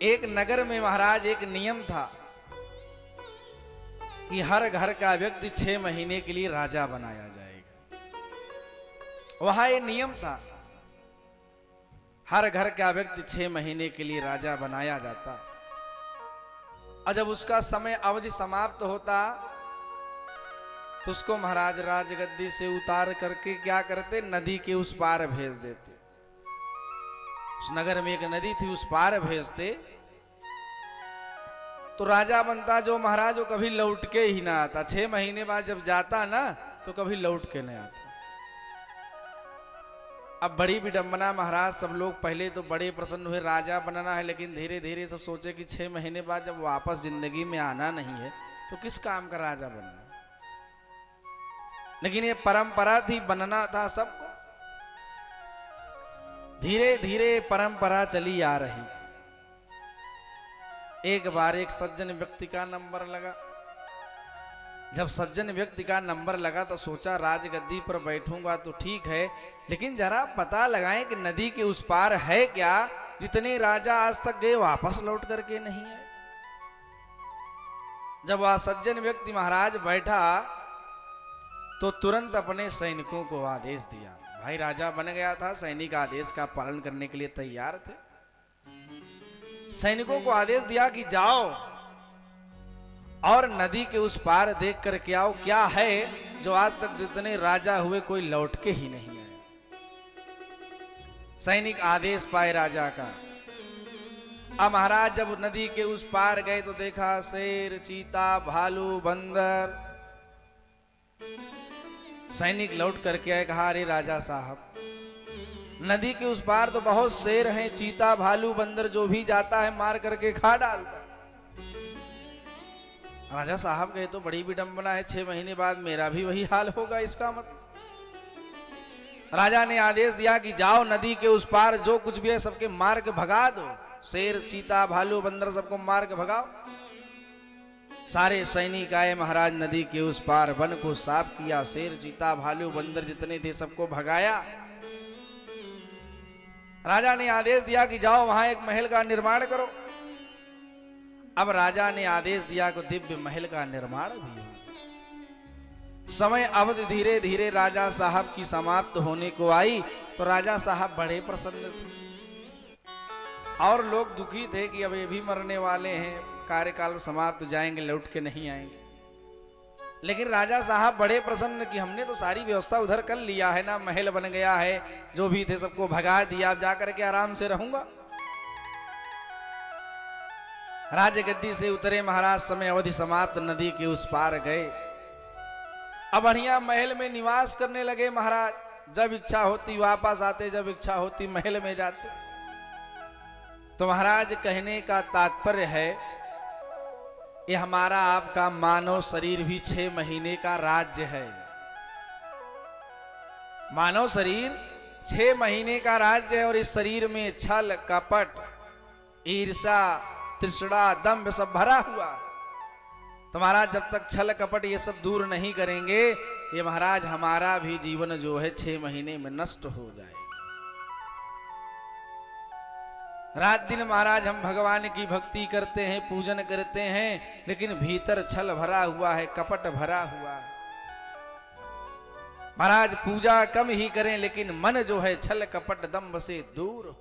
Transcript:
एक नगर में महाराज एक नियम था कि हर घर का व्यक्ति 6 महीने के लिए राजा बनाया जाएगा। वहां ये नियम था, हर घर का व्यक्ति 6 महीने के लिए राजा बनाया जाता। और जब उसका समय अवधि समाप्त होता तो उसको महाराज राजगद्दी से उतार करके क्या करते, नदी के उस पार भेज देते। उस नगर में एक नदी थी, उस पार भेजते तो राजा बनता जो महाराज, वो कभी लौट के ही ना आता। 6 महीने बाद जब जाता ना तो कभी लौट के नहीं आता। अब बड़ी विडंबना महाराज, सब लोग पहले तो बड़े प्रसन्न हुए, राजा बनना है, लेकिन धीरे धीरे सब सोचे कि 6 महीने बाद जब वापस जिंदगी में आना नहीं है तो किस काम का राजा बनना। लेकिन ये परंपरा थी, बनना था सबको। धीरे धीरे परंपरा चली आ रही थी। एक बार एक सज्जन व्यक्ति का नंबर लगा। जब सज्जन व्यक्ति का नंबर लगा तो सोचा राजगद्दी पर बैठूंगा तो ठीक है, लेकिन जरा पता लगाएं कि नदी के उस पार है क्या। जितने राजा आज तक गए वापस लौट करके नहीं है। जब वह सज्जन व्यक्ति महाराज बैठा तो तुरंत अपने सैनिकों को आदेश दिया। भाई राजा बन गया था, सैनिक आदेश का पालन करने के लिए तैयार थे। सैनिकों को आदेश दिया कि जाओ और नदी के उस पार देख कर के आओ, क्या है जो आज तक जितने राजा हुए कोई लौट के ही नहीं आए। सैनिक आदेश पाए राजा का। अब महाराज जब नदी के उस पार गए तो देखा शेर, चीता, भालू, बंदर। सैनिक लौट करके आए, कहा अरे राजा साहब, नदी के उस पार तो बहुत शेर हैं, चीता, भालू, बंदर, जो भी जाता है मार करके खा डालता। राजा साहब कहे तो बड़ी विडंबना है, 6 महीने बाद मेरा भी वही हाल होगा, इसका मतलब। राजा ने आदेश दिया कि जाओ नदी के उस पार जो कुछ भी है सबके मार के भगा दो। शेर, चीता, भालू, बंदर सबको मार के भगाओ। सारे सैनिक आए महाराज, नदी के उस पार वन को साफ किया, शेर, चीता, भालू, बंदर जितने थे सबको भगाया। राजा ने आदेश दिया कि जाओ वहां एक महल का निर्माण करो। अब राजा ने आदेश दिया कि दिव्य महल का निर्माण भी हो। समय अवधि धीरे धीरे राजा साहब की समाप्त होने को आई तो राजा साहब बड़े प्रसन्न थे और लोग दुखी थे कि अब ये भी मरने वाले हैं, कार्यकाल समाप्त, जाएंगे, लौट के नहीं आएंगे। लेकिन राजा साहब बड़े प्रसन्न कि हमने तो सारी व्यवस्था उधर कर लिया है ना, महल बन गया है, जो भी थे सबको भगा दिया, अब जाकर के आराम से रहूंगा। राजगद्दी से उतरे महाराज, समय अवधि समाप्त, नदी के उस पार गए। अब बढ़िया महल में निवास करने लगे महाराज। जब इच्छा होती वापस आते, जब इच्छा होती महल में जाते। तो महाराज कहने का तात्पर्य है, ये हमारा आपका मानव शरीर भी 6 महीने का राज्य है। मानव शरीर 6 महीने का राज्य है और इस शरीर में छल, कपट, ईर्ष्या, तृष्णा, दंभ सब भरा हुआ। तो महाराज जब तक छल कपट ये सब दूर नहीं करेंगे, ये महाराज हमारा भी जीवन जो है 6 महीने में नष्ट हो जाए। रात दिन महाराज हम भगवान की भक्ति करते हैं, पूजन करते हैं, लेकिन भीतर छल भरा हुआ है, कपट भरा हुआ है। महाराज पूजा कम ही करें लेकिन मन जो है छल कपट दंभ से दूर हो।